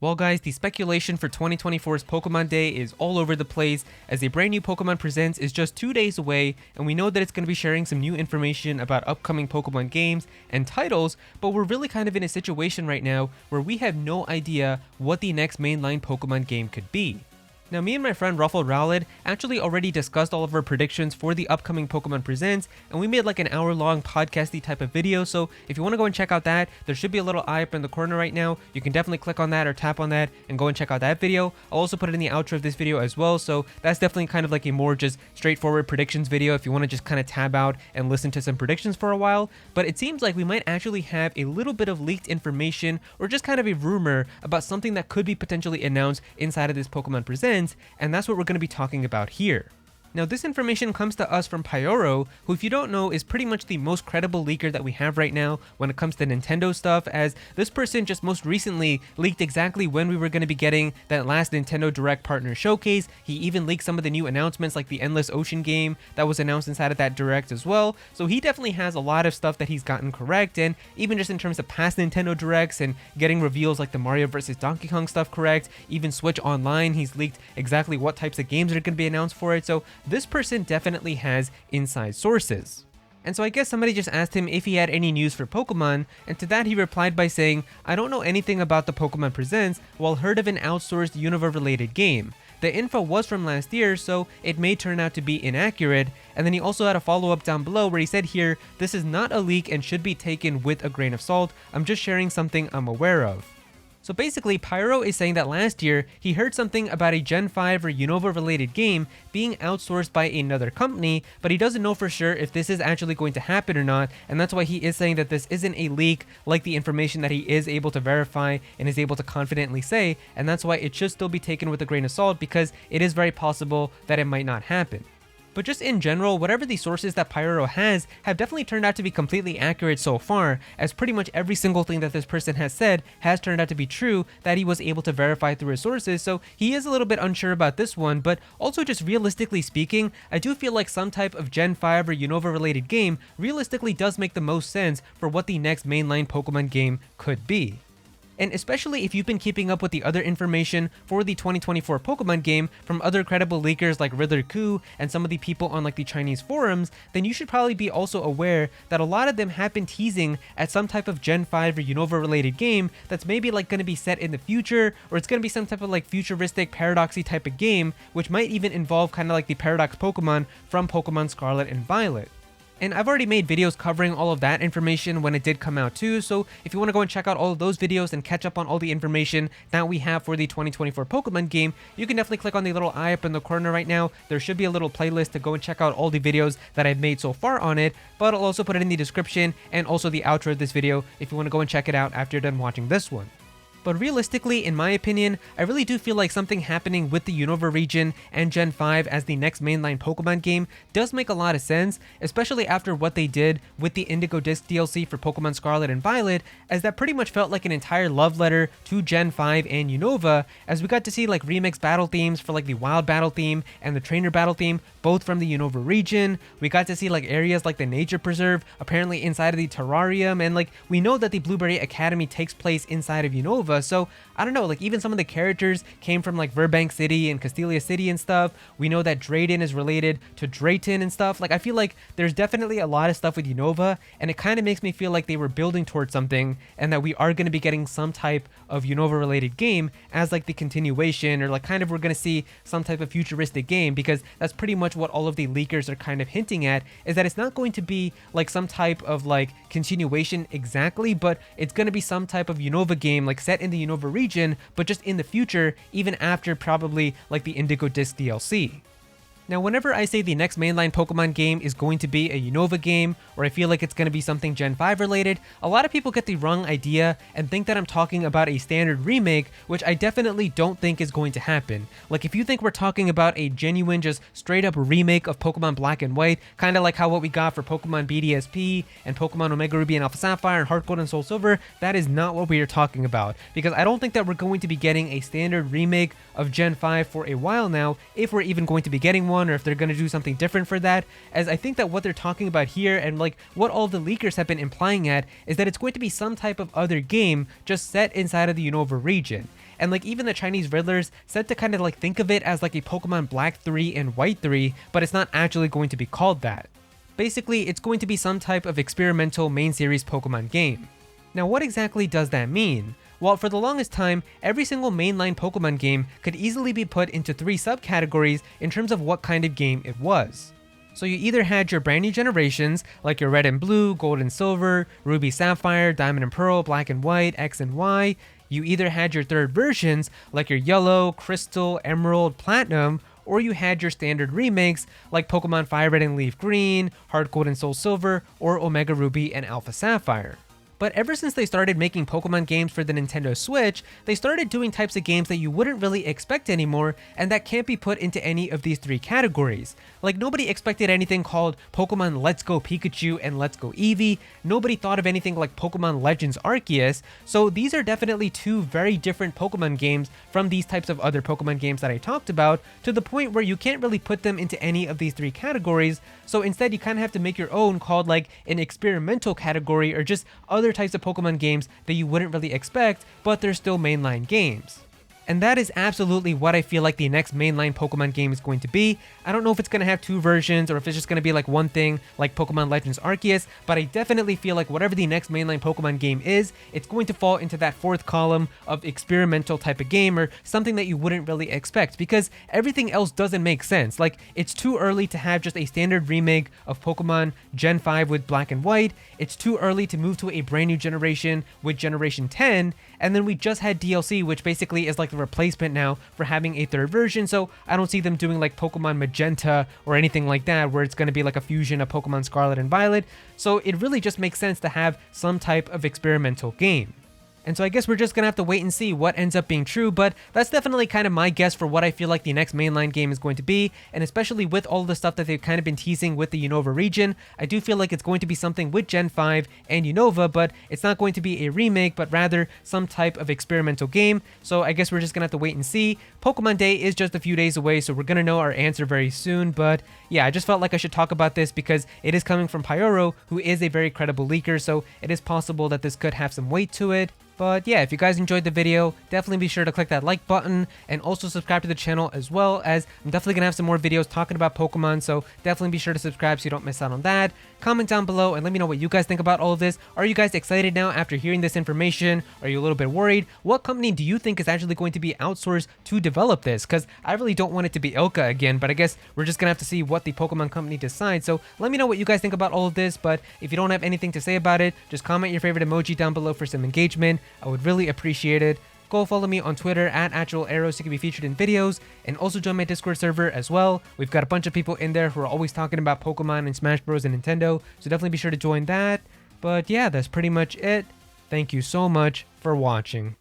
Well guys, the speculation for 2024's Pokemon Day is all over the place as a brand new Pokemon Presents is just 2 days away, and we know that it's going to be sharing some new information about upcoming Pokemon games and titles, but we're really kind of in a situation right now where we have no idea what the next mainline Pokemon game could be. Now, me and my friend Ruffle Rowlett actually already discussed all of our predictions for the upcoming Pokemon Presents, and we made like an hour-long podcasty type of video, so if you want to go and check out that, there should be a little eye up in the corner right now. You can definitely click on that or tap on that and go and check out that video. I'll also put it in the outro of this video as well, so that's definitely kind of like a more just straightforward predictions video if you want to just kind of tab out and listen to some predictions for a while. But it seems like we might actually have a little bit of leaked information or just kind of a rumor about something that could be potentially announced inside of this Pokemon Presents, and that's what we're going to be talking about here. Now, this information comes to us from Pyoro, who, if you don't know, is pretty much the most credible leaker that we have right now when it comes to Nintendo stuff, as this person just most recently leaked exactly when we were going to be getting that last Nintendo Direct Partner Showcase. He even leaked some of the new announcements like the Endless Ocean game that was announced inside of that Direct as well, so he definitely has a lot of stuff that he's gotten correct, and even just in terms of past Nintendo Directs and getting reveals like the Mario vs. Donkey Kong stuff correct, even Switch Online, he's leaked exactly what types of games are going to be announced for it, so this person definitely has inside sources. And so I guess somebody just asked him if he had any news for Pokemon, and to that he replied by saying, "I don't know anything about the Pokemon Presents, while heard of an outsourced Unova related game. The info was from last year, so it may turn out to be inaccurate." And then he also had a follow-up down below where he said here, "This is not a leak and should be taken with a grain of salt. I'm just sharing something I'm aware of." So basically, Pyro is saying that last year, he heard something about a Gen 5 or Unova related game being outsourced by another company, but he doesn't know for sure if this is actually going to happen or not, and that's why he is saying that this isn't a leak like the information that he is able to verify and is able to confidently say, and that's why it should still be taken with a grain of salt because it is very possible that it might not happen. But just in general, whatever the sources that Pyro has have definitely turned out to be completely accurate so far, as pretty much every single thing that this person has said has turned out to be true that he was able to verify through his sources, so he is a little bit unsure about this one, but also just realistically speaking, I do feel like some type of Gen 5 or Unova related game realistically does make the most sense for what the next mainline Pokemon game could be. And especially if you've been keeping up with the other information for the 2024 Pokemon game from other credible leakers like Riddler Koo and some of the people on like the Chinese forums, then you should probably be also aware that a lot of them have been teasing at some type of Gen 5 or Unova related game that's maybe like going to be set in the future, or it's going to be some type of like futuristic paradoxy type of game, which might even involve kind of like the Paradox Pokemon from Pokemon Scarlet and Violet. And I've already made videos covering all of that information when it did come out too, so if you want to go and check out all of those videos and catch up on all the information that we have for the 2024 Pokemon game, you can definitely click on the little eye up in the corner right now. There should be a little playlist to go and check out all the videos that I've made so far on it, but I'll also put it in the description and also the outro of this video if you want to go and check it out after you're done watching this one. But realistically, in my opinion, I really do feel like something happening with the Unova region and Gen 5 as the next mainline Pokemon game does make a lot of sense, especially after what they did with the Indigo Disc DLC for Pokemon Scarlet and Violet, as that pretty much felt like an entire love letter to Gen 5 and Unova, as we got to see like remix battle themes for like the Wild Battle theme and the Trainer Battle theme, both from the Unova region. We got to see like areas like the Nature Preserve apparently inside of the Terrarium, and like we know that the Blueberry Academy takes place inside of Unova, so I don't know, like even some of the characters came from like Verbank City and Castelia City and stuff. We know that Drayden is related to Drayton and stuff. Like I feel like there's definitely a lot of stuff with Unova, and it kind of makes me feel like they were building towards something and that we are going to be getting some type of Unova related game as like the continuation, or like kind of we're going to see some type of futuristic game, because that's pretty much what all of the leakers are kind of hinting at, is that it's not going to be like some type of like continuation exactly, but it's going to be some type of Unova game like set in the Unova region, but just in the future, even after probably like the Indigo Disc DLC. Now, whenever I say the next mainline Pokemon game is going to be a Unova game, or I feel like it's going to be something Gen 5 related, a lot of people get the wrong idea and think that I'm talking about a standard remake, which I definitely don't think is going to happen. Like if you think we're talking about a genuine, just straight up remake of Pokemon Black and White, kind of like how what we got for Pokemon BDSP and Pokemon Omega Ruby and Alpha Sapphire and Heart Gold and Soul Silver, that is not what we are talking about, because I don't think that we're going to be getting a standard remake of Gen 5 for a while now, if we're even going to be getting one, or if they're going to do something different for that, as I think that what they're talking about here and like what all the leakers have been implying at is that it's going to be some type of other game just set inside of the Unova region. and like even the Chinese Riddlers said to kind of like think of it as like a Pokemon Black 3 and White 3, but it's not actually going to be called that. Basically, it's going to be some type of experimental main series Pokemon game. Now, what exactly does that mean? Well, for the longest time, every single mainline Pokemon game could easily be put into 3 subcategories in terms of what kind of game it was. So you either had your brand new generations, like your Red and Blue, Gold and Silver, Ruby Sapphire, Diamond and Pearl, Black and White, X and Y. You either had your third versions, like your Yellow, Crystal, Emerald, Platinum, or you had your standard remakes, like Pokemon Fire Red and Leaf Green, Heart Gold and Soul Silver, or Omega Ruby and Alpha Sapphire. But ever since they started making Pokemon games for the Nintendo Switch, they started doing types of games that you wouldn't really expect anymore, and that can't be put into any of these 3 categories. Like, nobody expected anything called Pokemon Let's Go Pikachu and Let's Go Eevee, nobody thought of anything like Pokemon Legends Arceus, so these are definitely 2 very different Pokemon games from these types of other Pokemon games that I talked about, to the point where you can't really put them into any of these 3 categories, so instead you kind of have to make your own called like an experimental category, or just other types of Pokemon games that you wouldn't really expect, but they're still mainline games. And that is absolutely what I feel like the next mainline Pokemon game is going to be. I don't know if it's going to have 2 versions or if it's just going to be like one thing like Pokemon Legends Arceus, but I definitely feel like whatever the next mainline Pokemon game is, it's going to fall into that 4th column of experimental type of game, or something that you wouldn't really expect, because everything else doesn't make sense. Like, it's too early to have just a standard remake of Pokemon Gen 5 with Black and White, it's too early to move to a brand new generation with Generation 10, and then we just had DLC, which basically is like the replacement now for having a 3rd version, so I don't see them doing like Pokemon Magenta or anything like that, where it's going to be like a fusion of Pokemon Scarlet and Violet, so it really just makes sense to have some type of experimental game. And so I guess we're just going to have to wait and see what ends up being true, but that's definitely kind of my guess for what I feel like the next mainline game is going to be, and especially with all the stuff that they've kind of been teasing with the Unova region, I do feel like it's going to be something with Gen 5 and Unova, but it's not going to be a remake, but rather some type of experimental game, so I guess we're just going to have to wait and see. Pokemon Day is just a few days away, so we're going to know our answer very soon, but yeah, I just felt like I should talk about this because it is coming from Pyoro, who is a very credible leaker, so it is possible that this could have some weight to it. But yeah, if you guys enjoyed the video, definitely be sure to click that like button and also subscribe to the channel, as well as I'm definitely going to have some more videos talking about Pokemon, so definitely be sure to subscribe so you don't miss out on that. Comment down below and let me know what you guys think about all of this. Are you guys excited now after hearing this information? Are you a little bit worried? What company do you think is actually going to be outsourced to develop this? Because I really don't want it to be Ilka again, but I guess we're just going to have to see what the Pokemon company decides. So let me know what you guys think about all of this, but if you don't have anything to say about it, just comment your favorite emoji down below for some engagement. I would really appreciate it. Go follow me on Twitter at Aero so you can be featured in videos, and also join my Discord server as well. We've got a bunch of people in there who are always talking about Pokemon and Smash Bros and Nintendo, so definitely be sure to join that. But yeah, that's pretty much it. Thank you so much for watching.